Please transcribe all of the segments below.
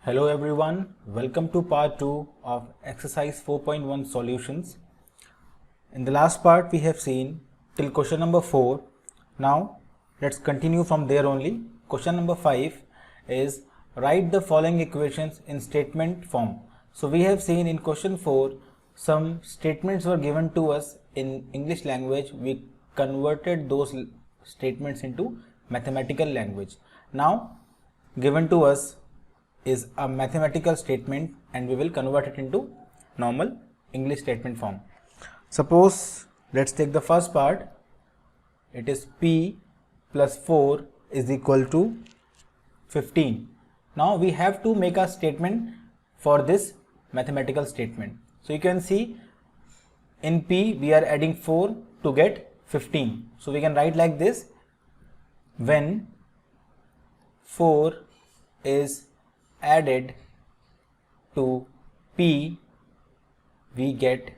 Hello everyone, welcome to part 2 of exercise 4.1 solutions. In the last part we have seen till question number 4. Now let's continue from there only. Question number 5 is write the following equations in statement form. So we have seen in question 4 some statements were given to us in English language. We converted those statements into mathematical language. Now given to us is a mathematical statement and we will convert it into normal English statement form. Suppose let's take the first part. It is P plus 4 is equal to 15. Now we have to make a statement for this mathematical statement. So you can see in P we are adding 4 to get 15. So we can write like this: when 4 is added to P, we get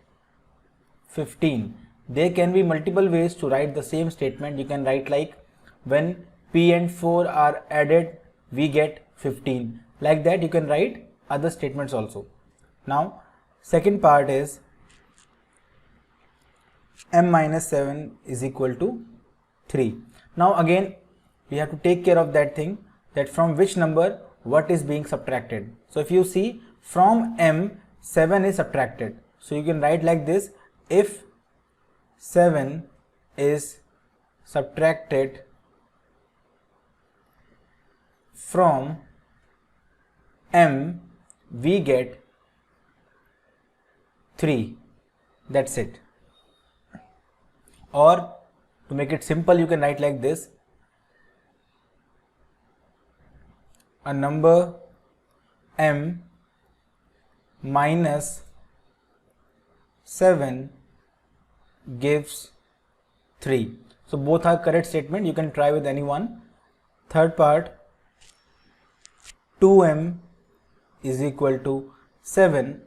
15. There can be multiple ways to write the same statement. You can write like when P and 4 are added, we get 15. Like that you can write other statements also. Now second part is m minus 7 is equal to 3. Now again we have to take care of that thing, that from which number what is being subtracted. So if you see from m 7 is subtracted, so you can write like this: if 7 is subtracted from m, we get 3. That's it. Or to make it simple you can write like this: a number m minus 7 gives 3. So both are correct statement. You can try with any one. Third part, 2m is equal to 7.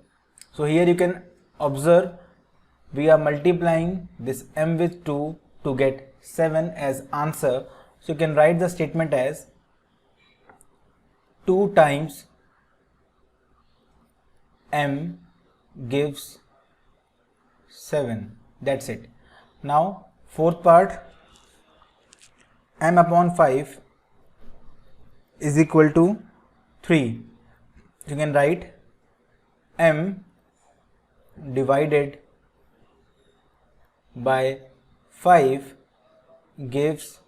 So here you can observe we are multiplying this m with 2 to get 7 as answer. So you can write the statement as 2 times m gives 7. That's it. Now fourth part, m upon 5 is equal to 3. You can write m divided by 5 gives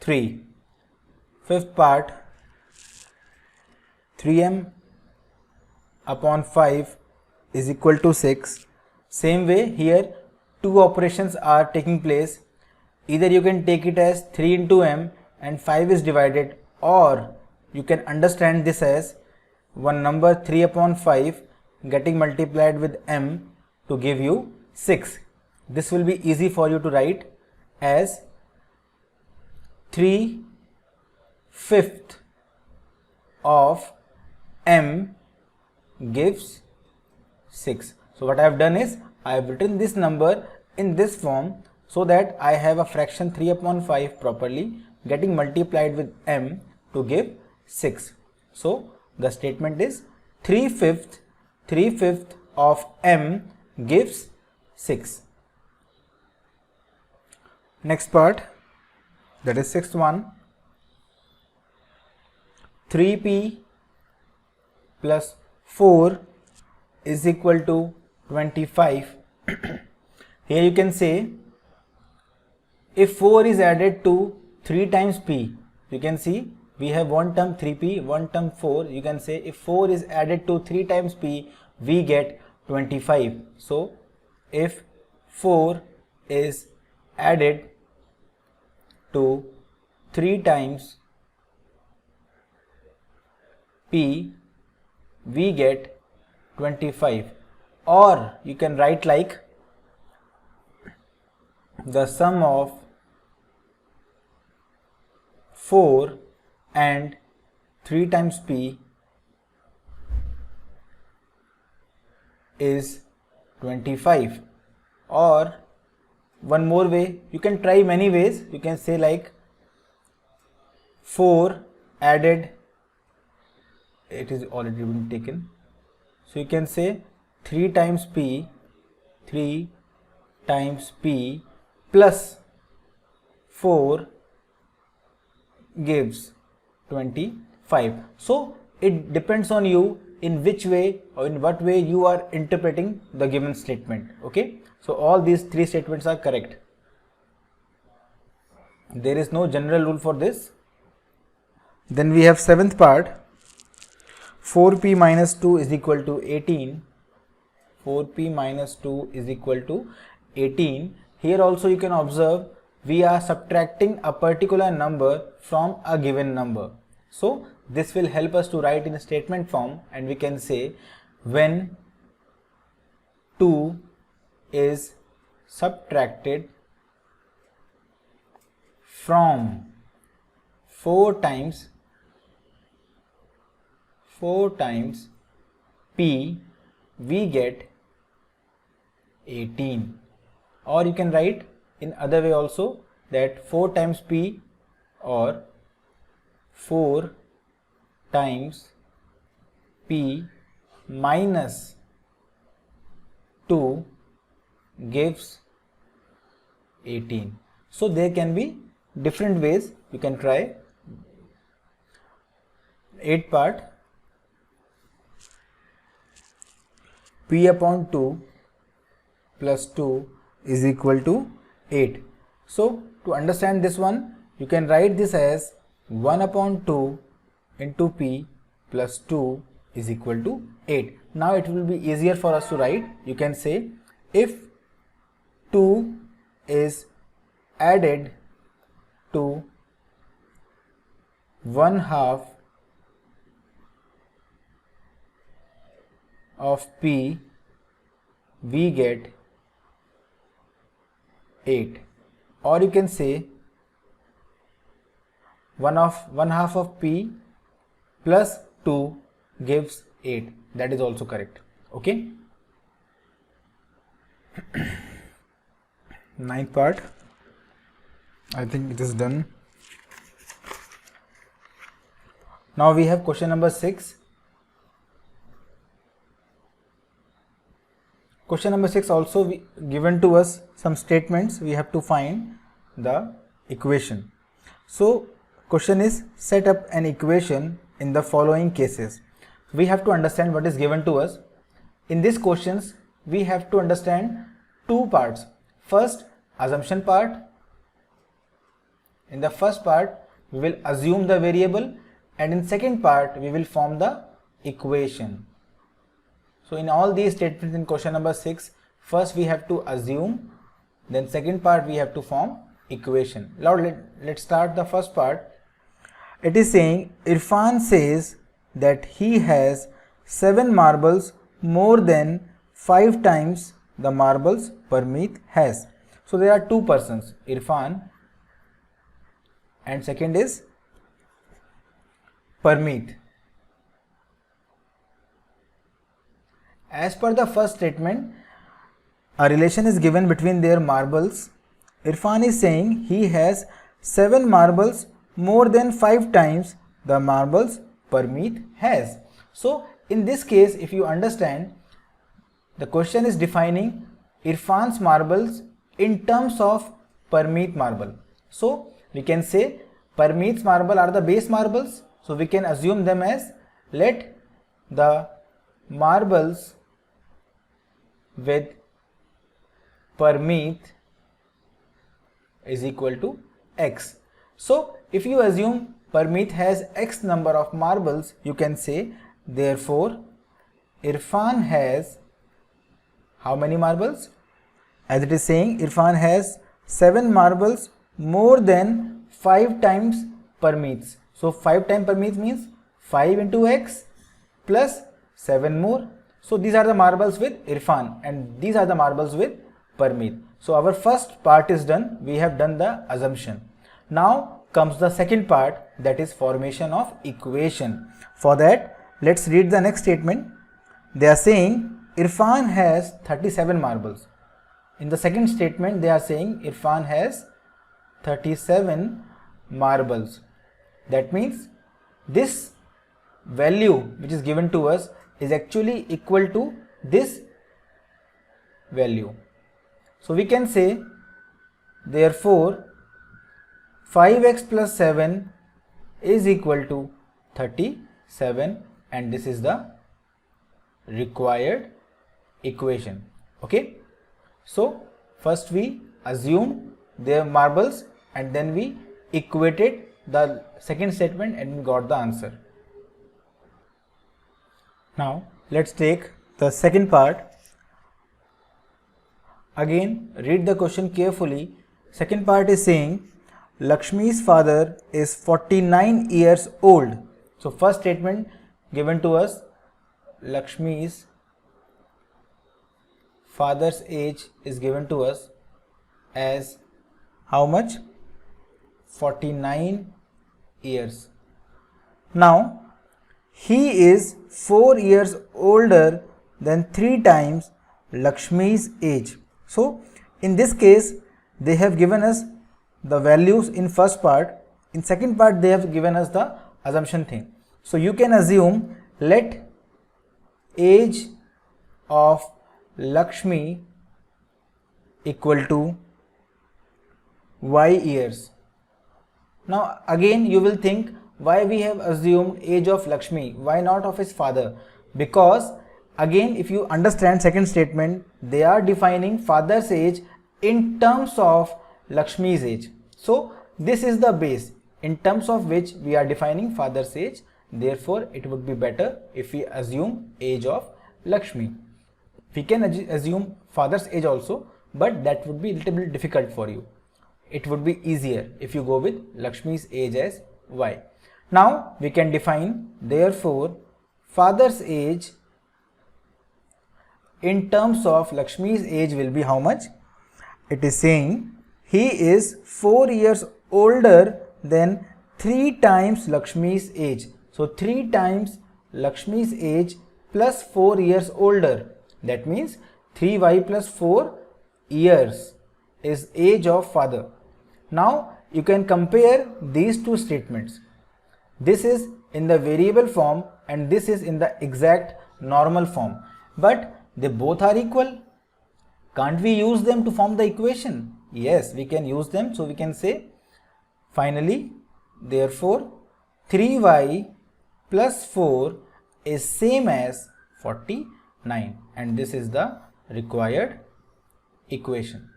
3. Fifth part, 3m upon 5 is equal to 6. Same way here two operations are taking place. Either you can take it as 3 into m and 5 is divided, or you can understand this as one number 3 upon 5 getting multiplied with m to give you 6. This will be easy for you to write as 3/5 of m gives 6. So what I have done is I have written this number in this form so that I have a fraction 3 upon 5 properly getting multiplied with m to give 6. So the statement is 3/5 of m gives 6. Next part, that is sixth one, 3p plus 4 is equal to 25. Here you can say if 4 is added to 3 times p, you can see we have one term 3p, one term 4. You can say if 4 is added to 3 times p, we get 25. So if 4 is added to 3 times p, we get 25. Or you can write like the sum of 4 and 3 times p is 25. Or one more way, you can try many ways. You can say like 4 added it is already been taken. So you can say 3 times P plus 4 gives 25. So it depends on you in which way or in what way you are interpreting the given statement. Okay, so all these 3 statements are correct. There is no general rule for this. Then we have 7th part. 4p minus 2 is equal to 18. 4p minus 2 is equal to 18. Here also you can observe we are subtracting a particular number from a given number. So this will help us to write in a statement form, and we can say when 2 is subtracted from 4 times P, we get 18. Or you can write in other way also, that 4 times P or 4 times P minus 2 gives 18. So there can be different ways you can try. 8th part. P upon 2 plus 2 is equal to 8. So to understand this one, you can write this as 1 upon 2 into P plus 2 is equal to 8. Now it will be easier for us to write. You can say if 2 is added to 1/2 of P, we get 8. Or you can say 1/2 of P plus 2 gives 8. That is also correct. Okay. 9th part. I think it is done. Now we have question number 6. Question number 6 also given to us some statements. We have to find the equation. So question is, set up an equation in the following cases. We have to understand what is given to us. In these questions we have to understand 2 parts. First, assumption part. In the first part we will assume the variable, and in second part we will form the equation. So in all these statements in question number 6, first we have to assume, then second part we have to form equation. Now let's start the first part. It is saying Irfan says that he has 7 marbles more than 5 times the marbles Parmeet has. So there are 2 persons, Irfan and second is Parmeet. As per the first statement, a relation is given between their marbles. Irfan is saying he has 7 marbles more than 5 times the marbles Parmeet has. So in this case, if you understand, the question is defining Irfan's marbles in terms of Parmeet marble. So we can say Parmeet's marble are the base marbles. So we can assume them as, let the marbles with Parmeet is equal to x. So if you assume Parmeet has x number of marbles, you can say therefore Irfan has how many marbles? As it is saying, Irfan has 7 marbles more than 5 times Parmeet's. So 5 times Parmeet means 5 into x plus 7 more. So these are the marbles with Irfan and these are the marbles with Parmeet. So our first part is done. We have done the assumption. Now comes the second part, that is formation of equation. For that, let's read the next statement. They are saying Irfan has 37 marbles. In the second statement, they are saying Irfan has 37 marbles. That means this value which is given to us is actually equal to this value. So we can say therefore 5x plus 7 is equal to 37, and this is the required equation. Okay, so first we assumed their marbles and then we equated the second statement and we got the answer. Now let's take the second part. Again, read the question carefully. Second part is saying Lakshmi's father is 49 years old. So first statement given to us, Lakshmi's father's age is given to us as how much? 49 years. Now he is 4 years older than 3 times Lakshmi's age. So in this case they have given us the values in first part. In second part they have given us the assumption thing. So you can assume, let age of Lakshmi equal to y years. Now again you will think, why we have assumed age of Lakshmi, why not of his father? Because again if you understand second statement, they are defining father's age in terms of Lakshmi's age. So this is the base in terms of which we are defining father's age. Therefore it would be better if we assume age of Lakshmi. We can assume father's age also, but that would be a little bit difficult for you. It would be easier if you go with Lakshmi's age as y. Now we can define, therefore father's age in terms of Lakshmi's age will be how much? It is saying he is 4 years older than 3 times Lakshmi's age. So 3 times Lakshmi's age plus 4 years older. That means 3y plus 4 years is age of father. Now you can compare these two statements. This is in the variable form and this is in the exact normal form. But they both are equal. Can't we use them to form the equation? Yes, we can use them. So we can say finally, therefore 3y plus 4 is same as 49, and this is the required equation.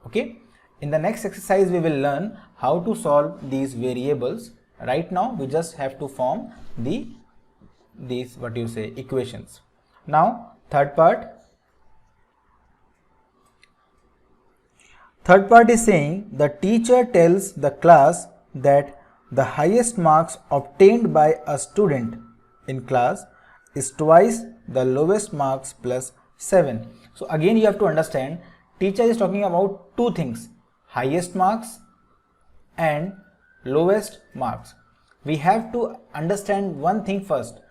Okay, in the next exercise we will learn how to solve these variables. Right now we just have to form these equations. Now third part is saying the teacher tells the class that the highest marks obtained by a student in class is twice the lowest marks plus 7. So again you have to understand, teacher is talking about two things, highest marks and lowest marks. We have to understand one thing first,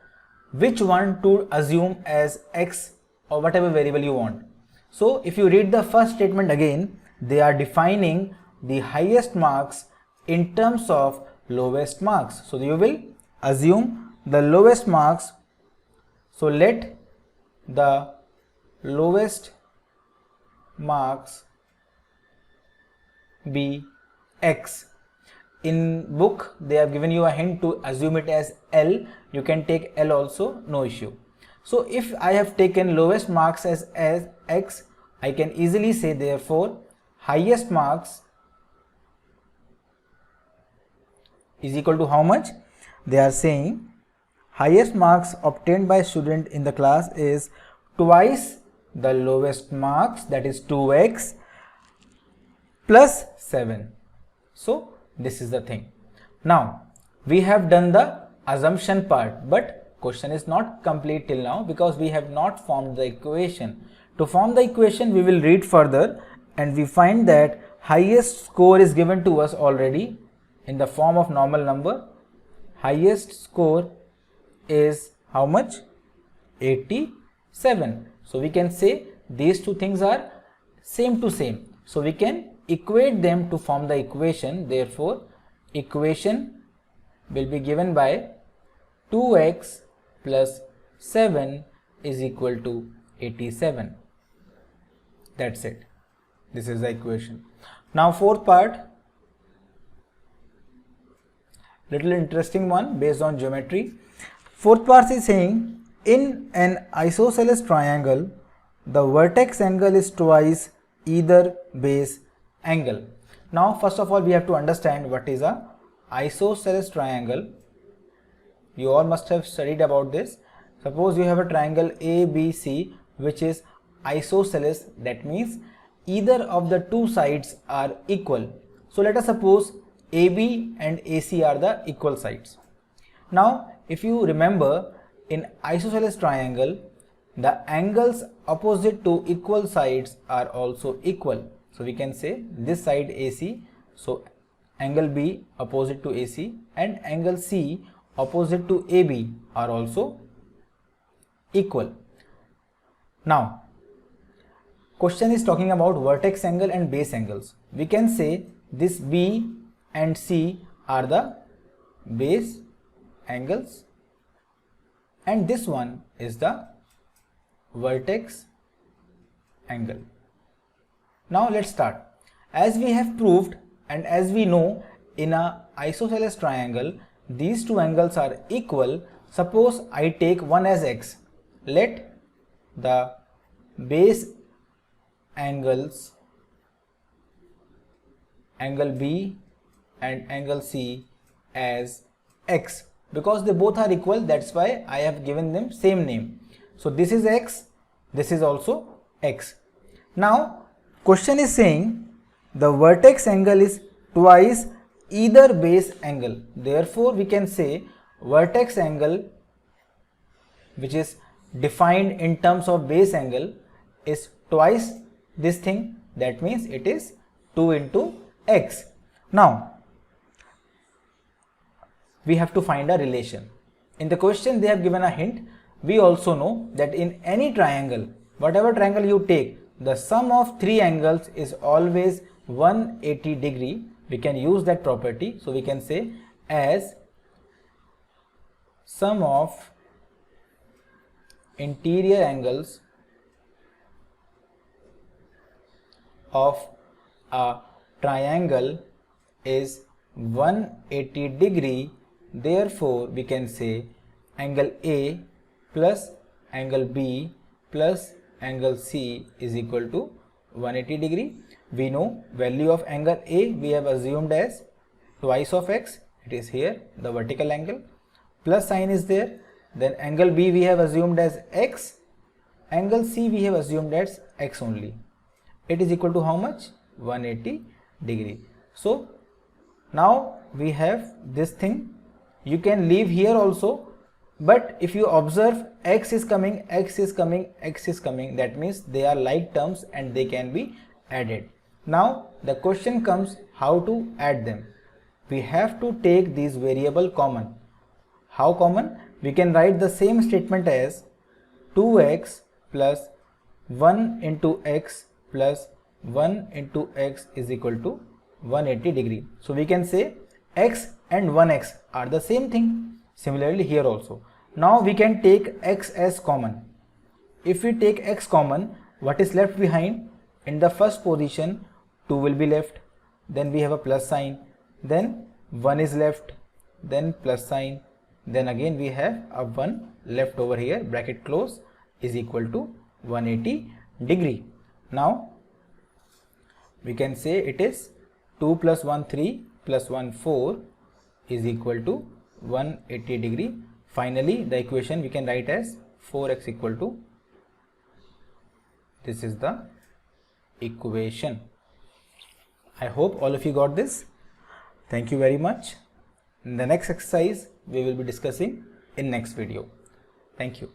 which one to assume as x or whatever variable you want. So if you read the first statement again, they are defining the highest marks in terms of lowest marks. So you will assume the lowest marks. So let the lowest marks be x. In book they have given you a hint to assume it as L. You can take L also, no issue. So if I have taken lowest marks as x, I can easily say therefore highest marks is equal to how much? They are saying highest marks obtained by student in the class is twice the lowest marks, that is 2x plus 7. So this is the thing. Now we have done the assumption part, but question is not complete till now because we have not formed the equation. To form the equation we will read further and we find that highest score is given to us already in the form of normal number. Highest score is how much? 87. So we can say these two things are same to same. So we can equate them to form the equation. Therefore equation will be given by 2x plus 7 is equal to 87. That's it. This is the equation. Now fourth part, little interesting one based on geometry. Fourth part is saying in an isosceles triangle, the vertex angle is twice either base angle. Now first of all we have to understand what is a isosceles triangle. You all must have studied about this. Suppose you have a triangle ABC which is isosceles, that means either of the two sides are equal. So let us suppose AB and AC are the equal sides. Now if you remember, in isosceles triangle the angles opposite to equal sides are also equal. So we can say this side AC, so angle B opposite to AC and angle C opposite to AB are also equal. Now question is talking about vertex angle and base angles. We can say this B and C are the base angles and this one is the vertex angle. Now let's start. As we have proved and as we know, in a isosceles triangle these two angles are equal. Suppose I take one as x. Let the base angles, angle B and angle C, as x, because they both are equal, that's why I have given them same name. So this is x, this is also x. Now question is saying the vertex angle is twice either base angle. Therefore we can say vertex angle, which is defined in terms of base angle, is twice this thing. That means it is 2 into x. Now we have to find a relation. In the question they have given a hint. We also know that in any triangle, whatever triangle you take, the sum of three angles is always 180 degree. We can use that property. So we can say as sum of interior angles of a triangle is 180 degree. Therefore we can say angle A plus angle B plus angle C is equal to 180 degree. We know value of angle A we have assumed as twice of x, it is here the vertical angle, plus sign is there. Then angle B we have assumed as x, angle C we have assumed as x only. It is equal to how much? 180 degree. So now we have this thing. You can leave here also, but if you observe, x is coming, x is coming, x is coming, that means they are like terms and they can be added. Now the question comes how to add them. We have to take these variable common. How common? We can write the same statement as 2x plus 1 into x plus 1 into x is equal to 180 degree. So we can say x and 1x are the same thing. Similarly here also. Now we can take x as common. If we take x common, what is left behind? In the first position 2 will be left, then we have a plus sign, then 1 is left, then plus sign, then again we have a 1 left over here, bracket close, is equal to 180 degree. Now we can say it is 2 plus 1 3 plus 1 4 is equal to 180 degree. Finally the equation we can write as 4x equal to, this is the equation. I hope all of you got this. Thank you very much. In the next exercise we will be discussing in next video. Thank you.